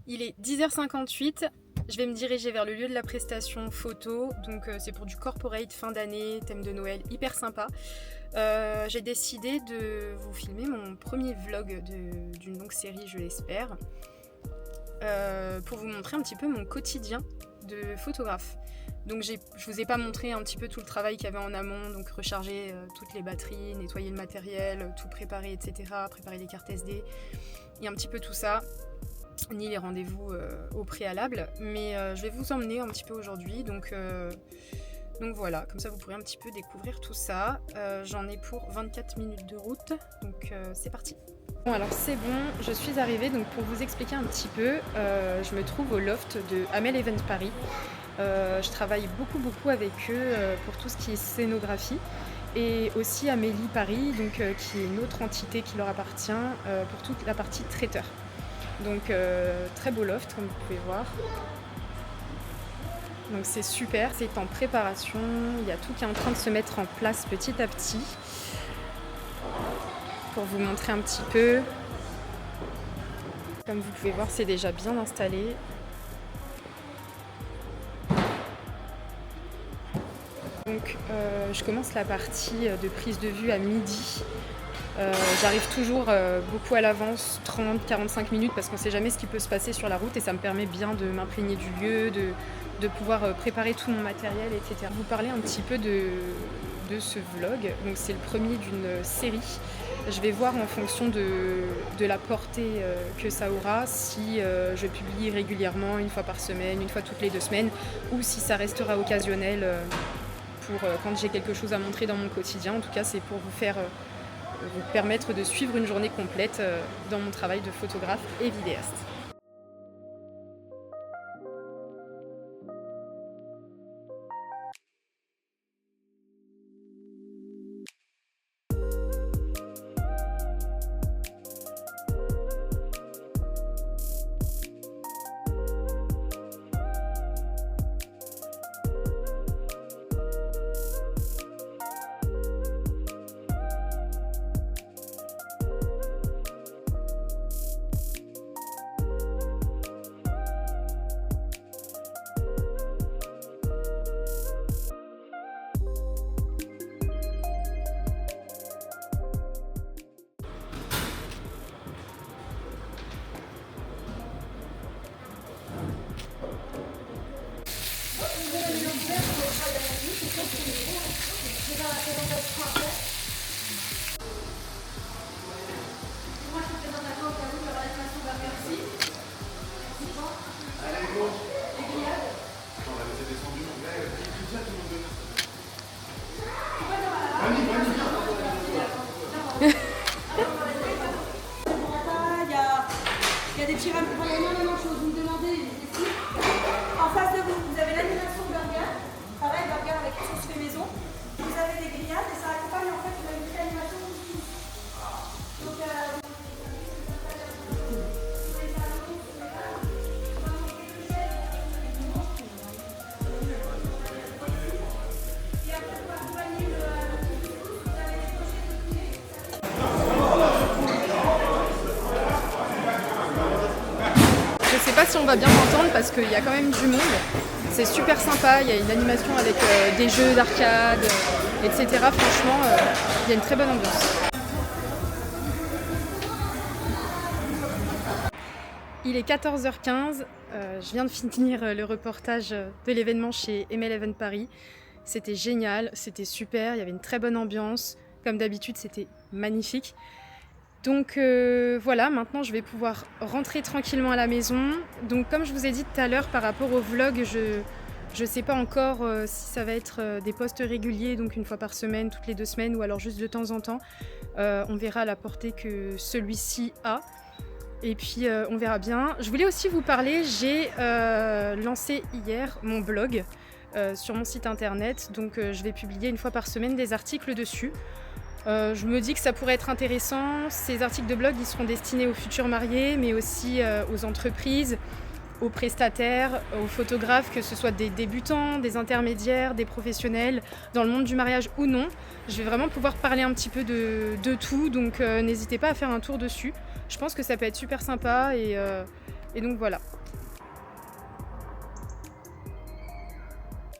Il est 10h58, je vais me diriger vers le lieu de la prestation photo, donc c'est pour du corporate fin d'année, thème de Noël, hyper sympa. J'ai décidé de vous filmer mon premier vlog d'une longue série, je l'espère, pour vous montrer un petit peu mon quotidien de photographe. Donc je vous ai pas montré un petit peu tout le travail qu'il y avait en amont, donc recharger toutes les batteries, nettoyer le matériel, tout préparer, etc., préparer les cartes SD, et un petit peu tout ça, ni les rendez-vous au préalable, mais je vais vous emmener un petit peu aujourd'hui, donc voilà, comme ça vous pourrez un petit peu découvrir tout ça. J'en ai pour 24 minutes de route, donc c'est parti. Bon, alors c'est bon, je suis arrivée, donc pour vous expliquer un petit peu, je me trouve au loft de Amel Event Paris. Je travaille beaucoup avec eux pour tout ce qui est scénographie, et aussi Amélie Paris, donc, qui est une autre entité qui leur appartient pour toute la partie traiteur. Donc très beau loft comme vous pouvez voir. Donc c'est super, c'est en préparation, il y a tout qui est en train de se mettre en place petit à petit. Pour vous montrer un petit peu. Comme vous pouvez voir, c'est déjà bien installé. Donc je commence la partie de prise de vue à midi. J'arrive toujours beaucoup à l'avance, 30-45 minutes, parce qu'on ne sait jamais ce qui peut se passer sur la route, et ça me permet bien de m'imprégner du lieu, de pouvoir préparer tout mon matériel, etc. Vous parler un petit peu de ce vlog. Donc c'est le premier d'une série. Je vais voir en fonction de la portée que ça aura, si je publie régulièrement, une fois par semaine, une fois toutes les 2 semaines, ou si ça restera occasionnel pour quand j'ai quelque chose à montrer dans mon quotidien. En tout cas, c'est pour vous permettre de suivre une journée complète dans mon travail de photographe et vidéaste. Il y a des petits rames. Il y a énormément de choses. Vous me demandez ici. En face de vous, vous avez l'animation burger. Pareil, burger avec sauce fait maison. Vous avez des grillades et ça accompagne en fait une petite animation. Donc, Je sais pas si on va bien m'entendre parce qu'il y a quand même du monde. C'est super sympa, il y a une animation avec des jeux d'arcade, etc. Franchement, il y a une très bonne ambiance. Il est 14h15, je viens de finir le reportage de l'événement chez Amel Event Paris. C'était génial, c'était super, il y avait une très bonne ambiance. Comme d'habitude, c'était magnifique. Donc voilà, maintenant je vais pouvoir rentrer tranquillement à la maison. Donc comme je vous ai dit tout à l'heure par rapport au vlog, je sais pas encore si ça va être des posts réguliers, donc une fois par semaine, toutes les 2 semaines, ou alors juste de temps en temps. On verra la portée que celui-ci a. Et puis on verra bien. Je voulais aussi vous parler, j'ai lancé hier mon blog sur mon site internet. Donc je vais publier une fois par semaine des articles dessus. Je me dis que ça pourrait être intéressant. Ces articles de blog, ils seront destinés aux futurs mariés, mais aussi aux entreprises, aux prestataires, aux photographes, que ce soit des débutants, des intermédiaires, des professionnels, dans le monde du mariage ou non. Je vais vraiment pouvoir parler un petit peu de tout, donc n'hésitez pas à faire un tour dessus. Je pense que ça peut être super sympa et Et donc voilà.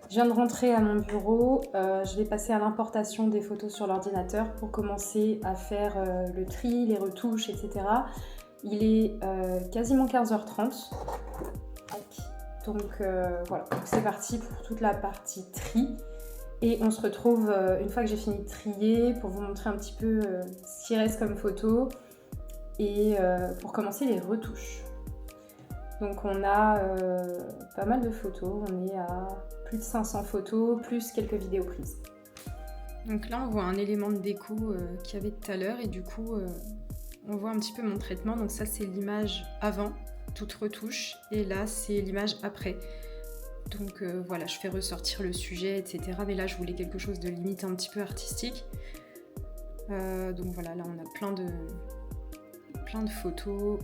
Je viens de rentrer à mon bureau, je vais passer à l'importation des photos sur l'ordinateur pour commencer à faire le tri, les retouches, etc. Il est quasiment 15h30. Donc voilà, c'est parti pour toute la partie tri. Et on se retrouve une fois que j'ai fini de trier pour vous montrer un petit peu ce qui reste comme photo et pour commencer les retouches. Donc on a pas mal de photos, on est à plus de 500 photos, plus quelques vidéos prises. Donc là on voit un élément de déco qu'il y avait tout à l'heure et du coup on voit un petit peu mon traitement. Donc ça c'est l'image avant, toute retouche, et là c'est l'image après. Donc voilà, je fais ressortir le sujet, etc. Mais là je voulais quelque chose de limite un petit peu artistique. Donc voilà, là on a plein de photos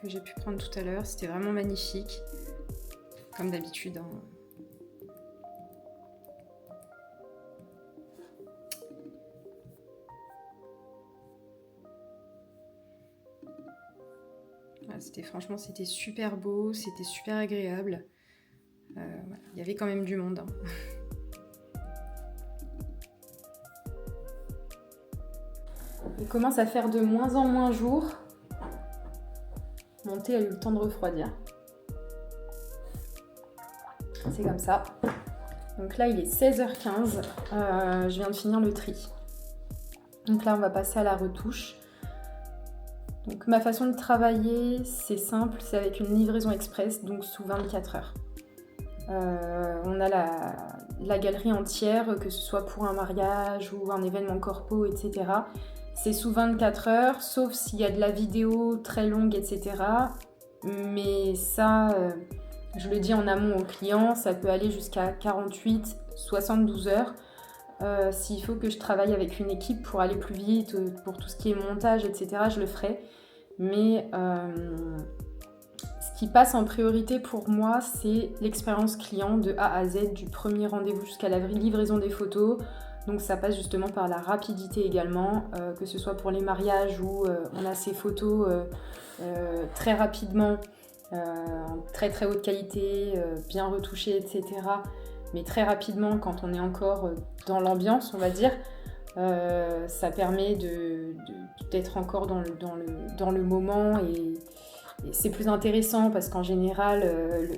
que j'ai pu prendre tout à l'heure. C'était vraiment magnifique, comme d'habitude, hein. Voilà, franchement, c'était super beau, c'était super agréable. Voilà. Il y avait quand même du monde, hein. Il commence à faire de moins en moins jour. Mon thé a eu le temps de refroidir. C'est comme ça. Donc là, il est 16h15. Je viens de finir le tri. Donc là, on va passer à la retouche. Donc ma façon de travailler, c'est simple, c'est avec une livraison express, donc sous 24 heures. On a la galerie entière, que ce soit pour un mariage ou un événement corpo, etc. C'est sous 24 heures, sauf s'il y a de la vidéo très longue, etc. Mais ça, je le dis en amont aux clients, ça peut aller jusqu'à 48, 72 heures. S'il faut que je travaille avec une équipe pour aller plus vite, pour tout ce qui est montage, etc., je le ferai. Mais ce qui passe en priorité pour moi, c'est l'expérience client de A à Z, du premier rendez-vous jusqu'à la livraison des photos. Donc ça passe justement par la rapidité également, que ce soit pour les mariages où on a ces photos très rapidement, en très très haute qualité, bien retouchées, etc. Mais très rapidement quand on est encore dans l'ambiance, on va dire. Ça permet d'être encore dans le moment et c'est plus intéressant parce qu'en général,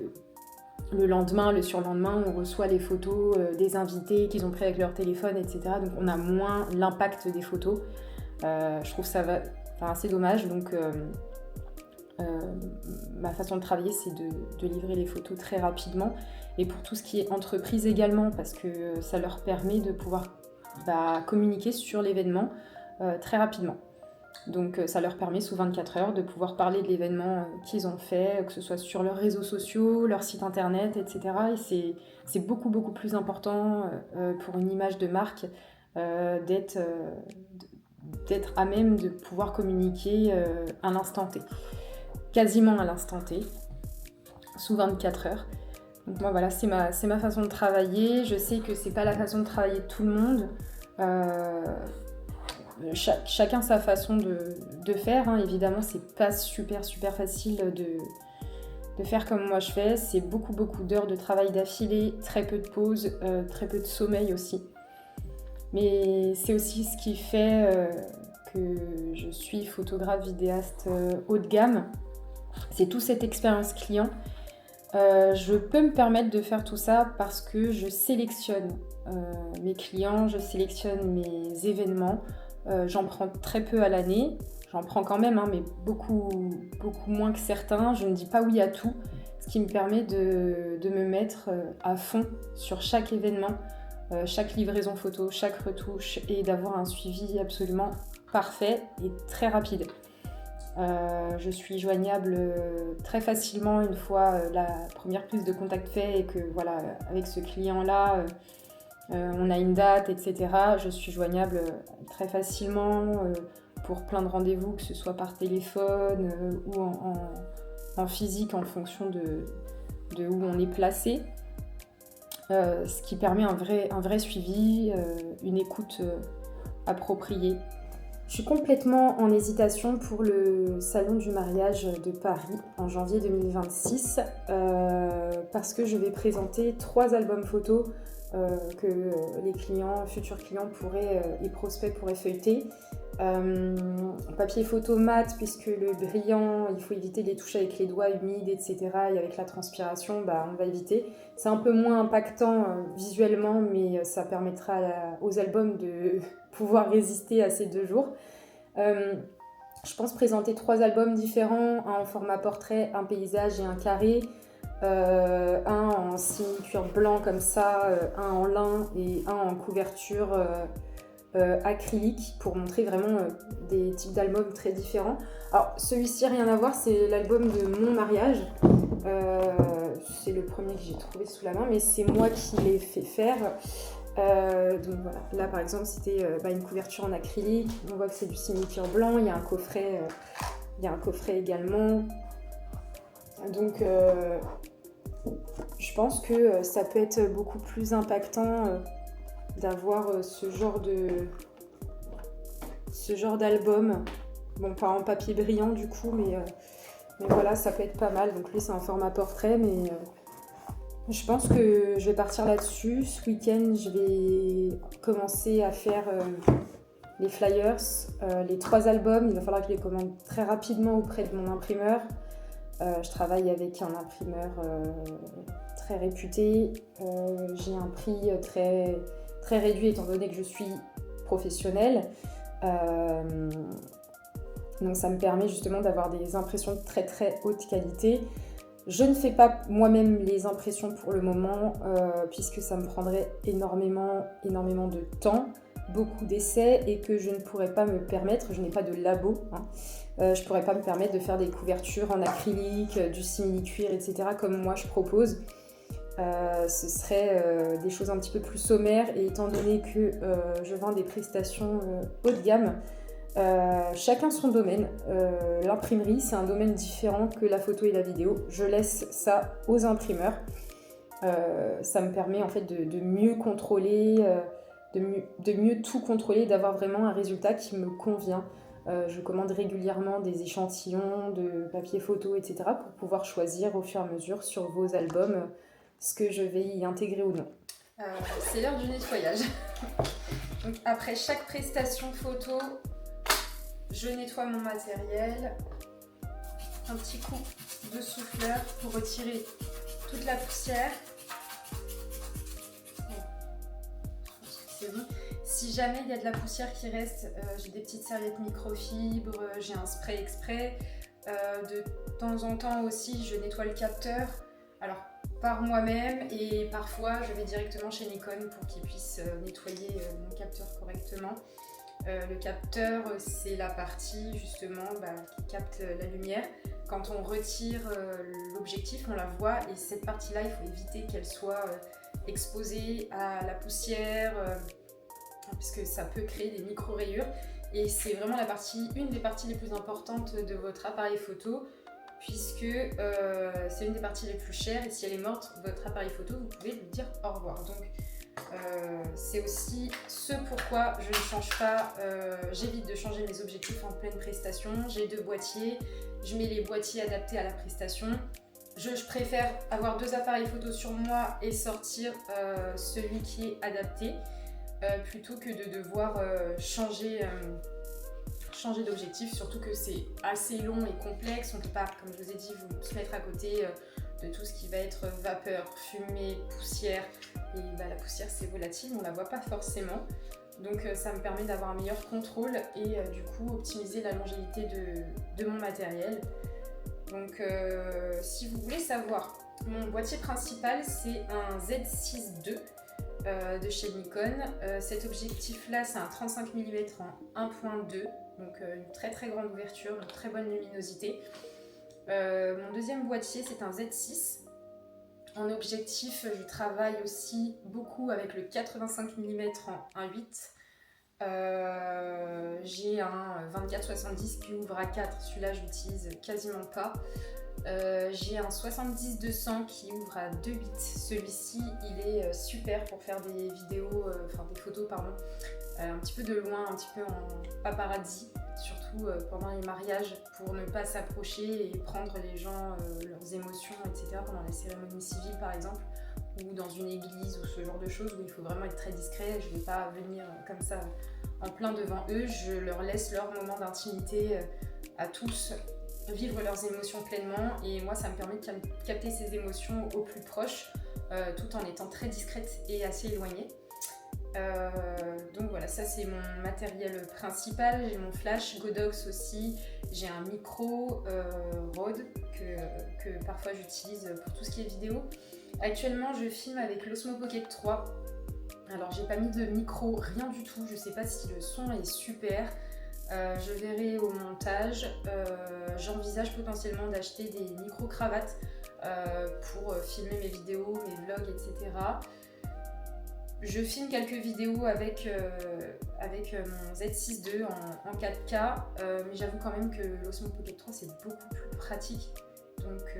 le lendemain, le surlendemain, on reçoit les photos des invités qu'ils ont pris avec leur téléphone, etc. Donc on a moins l'impact des photos. Je trouve ça assez dommage. Donc ma façon de travailler, c'est de livrer les photos très rapidement. Et pour tout ce qui est entreprise également, parce que ça leur permet de pouvoir communiquer sur l'événement très rapidement. Donc ça leur permet sous 24 heures de pouvoir parler de l'événement qu'ils ont fait, que ce soit sur leurs réseaux sociaux, leur site internet, etc. Et c'est beaucoup beaucoup plus important pour une image de marque d'être à même de pouvoir communiquer à l'instant T. Quasiment à l'instant T, sous 24 heures. Donc moi voilà, c'est ma façon de travailler. Je sais que c'est pas la façon de travailler de tout le monde. Chacun sa façon de faire, hein. Évidemment, c'est pas super facile de faire comme moi je fais. C'est beaucoup d'heures de travail d'affilée, très peu de pauses, très peu de sommeil aussi. Mais c'est aussi ce qui fait que je suis photographe vidéaste haut de gamme. C'est toute cette expérience client. Je peux me permettre de faire tout ça parce que je sélectionne mes clients, je sélectionne mes événements. J'en prends très peu à l'année, j'en prends quand même, hein, mais beaucoup moins que certains. Je ne dis pas oui à tout, ce qui me permet de me mettre à fond sur chaque événement, chaque livraison photo, chaque retouche et d'avoir un suivi absolument parfait et très rapide. Je suis joignable très facilement une fois la première prise de contact faite et que voilà, avec ce client-là, on a une date, etc. Je suis joignable très facilement pour plein de rendez-vous, que ce soit par téléphone ou en physique en fonction de où on est placé. Ce qui permet un vrai suivi, une écoute appropriée. Je suis complètement en hésitation pour le salon du mariage de Paris en janvier 2026 parce que je vais présenter 3 albums photos que les futurs clients et prospects pourraient feuilleter. Papier photo mat, puisque le brillant, il faut éviter les touches avec les doigts humides, etc. Et avec la transpiration, on va éviter. C'est un peu moins impactant visuellement, mais ça permettra aux albums de pouvoir résister à ces 2 jours. Je pense présenter 3 albums différents, un en format portrait, un paysage et un carré. Un en simili-cuir blanc comme ça, un en lin et un en couverture acrylique pour montrer vraiment des types d'albums très différents. Alors celui-ci, rien à voir, c'est l'album de mon mariage. C'est le premier que j'ai trouvé sous la main, mais c'est moi qui l'ai fait faire. Donc voilà, là par exemple c'était une couverture en acrylique, on voit que c'est du simili-cuir blanc, il y a un coffret également. Donc je pense que ça peut être beaucoup plus impactant d'avoir ce genre d'album. Bon, pas en papier brillant du coup, mais voilà, ça peut être pas mal. Donc lui c'est un format portrait, mais je pense que je vais partir là-dessus. Ce week-end, je vais commencer à faire les flyers, les 3 albums. Il va falloir que je les commande très rapidement auprès de mon imprimeur. Je travaille avec un imprimeur très réputé. J'ai un prix très, très réduit étant donné que je suis professionnelle. Donc ça me permet justement d'avoir des impressions de très très haute qualité. Je ne fais pas moi-même les impressions pour le moment puisque ça me prendrait énormément de temps, beaucoup d'essais et que je ne pourrais pas me permettre, je n'ai pas de labo, je ne pourrais pas me permettre de faire des couvertures en acrylique, du simili-cuir, etc. comme moi je propose. Ce serait des choses un petit peu plus sommaires et étant donné que je vends des prestations haut de gamme, chacun son domaine. L'imprimerie c'est un domaine différent que la photo et la vidéo. Je laisse ça aux imprimeurs. Ça me permet en fait de mieux contrôler, de mieux tout contrôler, d'avoir vraiment un résultat qui me convient. Je commande régulièrement des échantillons de papier photo, etc. pour pouvoir choisir au fur et à mesure sur vos albums ce que je vais y intégrer ou non. C'est l'heure du nettoyage. Donc, après chaque prestation photo, je nettoie mon matériel. Un petit coup de souffleur pour retirer toute la poussière. C'est bon. Si jamais il y a de la poussière qui reste, j'ai des petites serviettes microfibres, j'ai un spray exprès. De temps en temps aussi, je nettoie le capteur. Alors, par moi-même et parfois, je vais directement chez Nikon pour qu'ils puissent nettoyer mon capteur correctement. Le capteur, c'est la partie justement qui capte la lumière. Quand on retire l'objectif, on la voit et cette partie-là, il faut éviter qu'elle soit exposée à la poussière puisque ça peut créer des micro-rayures. Et c'est vraiment une des parties les plus importantes de votre appareil photo puisque c'est une des parties les plus chères et si elle est morte, votre appareil photo, vous pouvez lui dire au revoir. Donc, c'est aussi ce pourquoi je ne change pas, j'évite de changer mes objectifs en pleine prestation. J'ai 2 boîtiers, je mets les boîtiers adaptés à la prestation. Je préfère avoir 2 appareils photo sur moi et sortir celui qui est adapté plutôt que de devoir changer d'objectif, surtout que c'est assez long et complexe. On ne peut pas, comme je vous ai dit, se mettre à côté de tout ce qui va être vapeur, fumée, poussière. Et la poussière c'est volatile, on ne la voit pas forcément. Donc ça me permet d'avoir un meilleur contrôle et du coup optimiser la longévité de mon matériel. Donc si vous voulez savoir, mon boîtier principal c'est un Z6 II de chez Nikon. Cet objectif là c'est un 35 mm en 1.2, donc une très très grande ouverture, une très bonne luminosité. Mon deuxième boîtier c'est un Z6. En objectif, je travaille aussi beaucoup avec le 85 mm en 1.8. J'ai un 24-70 qui ouvre à 4, celui-là j'utilise quasiment pas. J'ai un 70-200 qui ouvre à 2.8. Celui-ci, il est super pour faire des vidéos, des photos, pardon, un petit peu de loin, un petit peu en paparazzi, surtout pendant les mariages, pour ne pas s'approcher et prendre les gens, leurs émotions, etc. pendant la cérémonie civile, par exemple, ou dans une église ou ce genre de choses où il faut vraiment être très discret. Je ne vais pas venir comme ça en plein devant eux, je leur laisse leur moment d'intimité à tous, vivre leurs émotions pleinement, et moi ça me permet de capter ces émotions au plus proche, tout en étant très discrète et assez éloignée. Donc voilà, ça c'est mon matériel principal. J'ai mon flash Godox aussi, j'ai un micro Rode que parfois j'utilise pour tout ce qui est vidéo. Actuellement je filme avec l'Osmo Pocket 3. Alors j'ai pas mis de micro, rien du tout, je sais pas si le son est super. Je verrai au montage. J'envisage potentiellement d'acheter des micro-cravates pour filmer mes vidéos, mes vlogs, etc. Je filme quelques vidéos avec mon Z6 II en 4K, mais j'avoue quand même que l'Osmo Pocket 3 c'est beaucoup plus pratique. Donc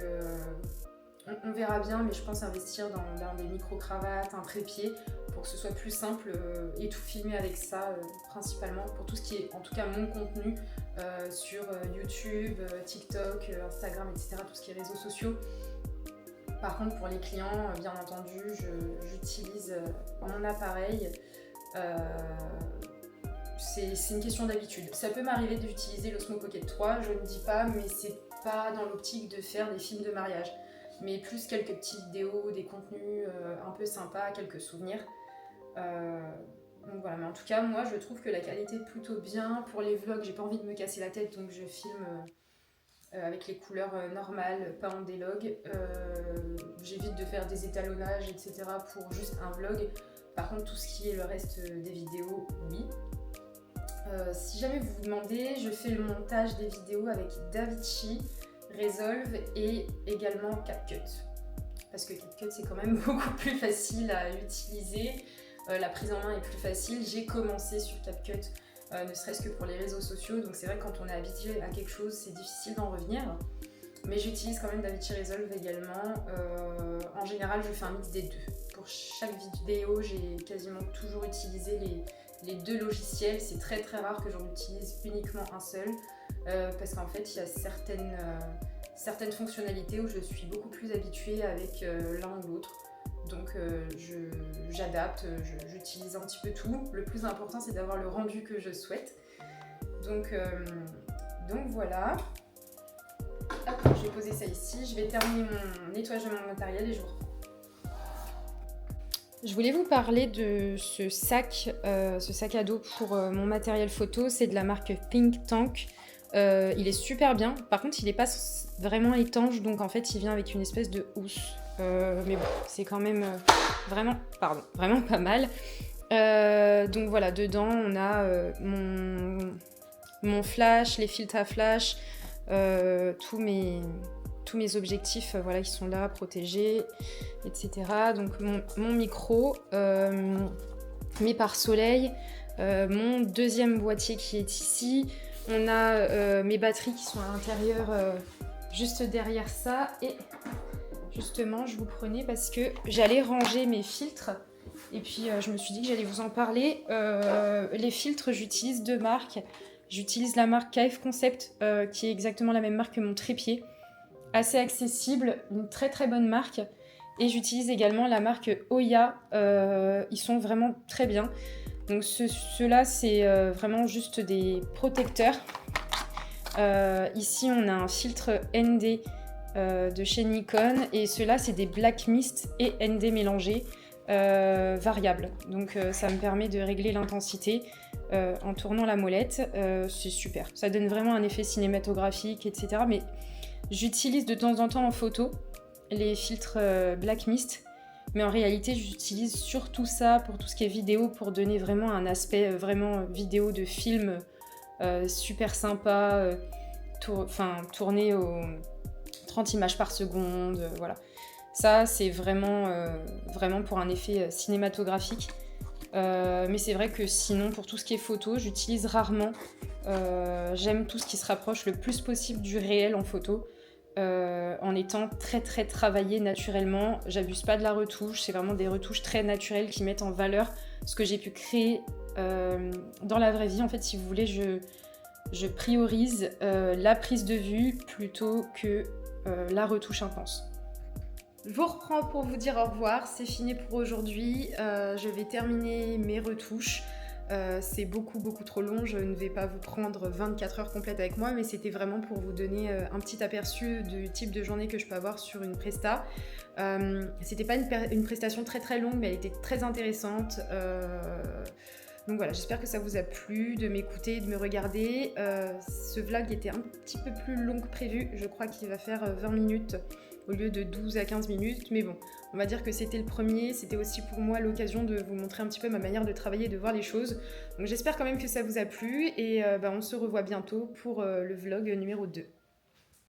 on verra bien, mais je pense investir dans des micro-cravates, un trépied, pour que ce soit plus simple et tout filmer avec ça principalement pour tout ce qui est en tout cas mon contenu sur YouTube, TikTok, Instagram, etc. Tout ce qui est réseaux sociaux. Par contre pour les clients, bien entendu, j'utilise mon appareil. C'est une question d'habitude. Ça peut m'arriver d'utiliser l'Osmo Pocket 3, je ne dis pas, mais c'est pas dans l'optique de faire des films de mariage, mais plus quelques petites vidéos, des contenus un peu sympas, quelques souvenirs. Donc voilà, mais en tout cas, moi je trouve que la qualité est plutôt bien. Pour les vlogs, j'ai pas envie de me casser la tête, donc je filme avec les couleurs normales, pas en délog. J'évite de faire des étalonnages, etc. pour juste un vlog. Par contre, tout ce qui est le reste des vidéos, oui. Si jamais vous vous demandez, je fais le montage des vidéos avec DaVinci Resolve et également CapCut, parce que CapCut c'est quand même beaucoup plus facile à utiliser, la prise en main est plus facile. J'ai commencé sur CapCut ne serait-ce que pour les réseaux sociaux, donc c'est vrai que quand on est habitué à quelque chose c'est difficile d'en revenir, mais j'utilise quand même DaVinci Resolve également. En général je fais un mix des deux. Pour chaque vidéo j'ai quasiment toujours utilisé les deux logiciels. C'est très très rare que j'en utilise uniquement un seul, parce qu'en fait il y a certaines fonctionnalités où je suis beaucoup plus habituée avec l'un ou l'autre. Donc j'adapte, j'utilise un petit peu tout. Le plus important c'est d'avoir le rendu que je souhaite. Donc voilà. Hop, je vais poser ça ici. Je vais terminer mon nettoyage de mon matériel et je vous reprends. Je voulais vous parler de ce sac à dos pour mon matériel photo. C'est de la marque Pink Tank. Il est super bien. Par contre, il n'est pas vraiment étanche, donc en fait, il vient avec une espèce de housse. Mais bon, c'est quand même vraiment pas mal. Donc voilà, dedans, on a mon flash, les filtres à flash, tous mes objectifs voilà, qui sont là, protégés, etc. Donc mon micro, mes pare-soleil, mon deuxième boîtier qui est ici. On a mes batteries qui sont à l'intérieur, juste derrière ça. Et justement, je vous prenais parce que j'allais ranger mes filtres. Et puis, je me suis dit que j'allais vous en parler. Les filtres, j'utilise deux marques. J'utilise la marque KF Concept, qui est exactement la même marque que mon trépied. Assez accessible, une très très bonne marque. Et j'utilise également la marque Oya. Ils sont vraiment très bien. Donc ceux-là, c'est vraiment juste des protecteurs. Ici, on a un filtre ND de chez Nikon. Et ceux-là, c'est des Black Mist et ND mélangés, variables. Donc ça me permet de régler l'intensité en tournant la molette. C'est super. Ça donne vraiment un effet cinématographique, etc. Mais j'utilise de temps en temps en photo les filtres Black Mist. Mais en réalité, j'utilise surtout ça pour tout ce qui est vidéo, pour donner vraiment un aspect vraiment vidéo de film super sympa, tourné aux 30 images par seconde, voilà. Ça, c'est vraiment pour un effet cinématographique. Mais c'est vrai que sinon, pour tout ce qui est photo, j'utilise rarement. J'aime tout ce qui se rapproche le plus possible du réel en photo. en étant très très travaillé naturellement. J'abuse pas de la retouche, c'est vraiment des retouches très naturelles qui mettent en valeur ce que j'ai pu créer dans la vraie vie. En fait, si vous voulez, je priorise la prise de vue plutôt que la retouche intense. Je vous reprends pour vous dire au revoir, c'est fini pour aujourd'hui. Je vais terminer mes retouches. C'est beaucoup trop long, je ne vais pas vous prendre 24 heures complètes avec moi, mais c'était vraiment pour vous donner un petit aperçu du type de journée que je peux avoir sur une presta. C'était pas une prestation très longue, mais elle était très intéressante. Donc voilà, j'espère que ça vous a plu de m'écouter, de me regarder. Ce vlog était un petit peu plus long que prévu, je crois qu'il va faire 20 minutes au lieu de 12 à 15 minutes, mais bon, on va dire que c'était le premier, c'était aussi pour moi l'occasion de vous montrer un petit peu ma manière de travailler, de voir les choses. Donc j'espère quand même que ça vous a plu, et on se revoit bientôt pour le vlog numéro 2.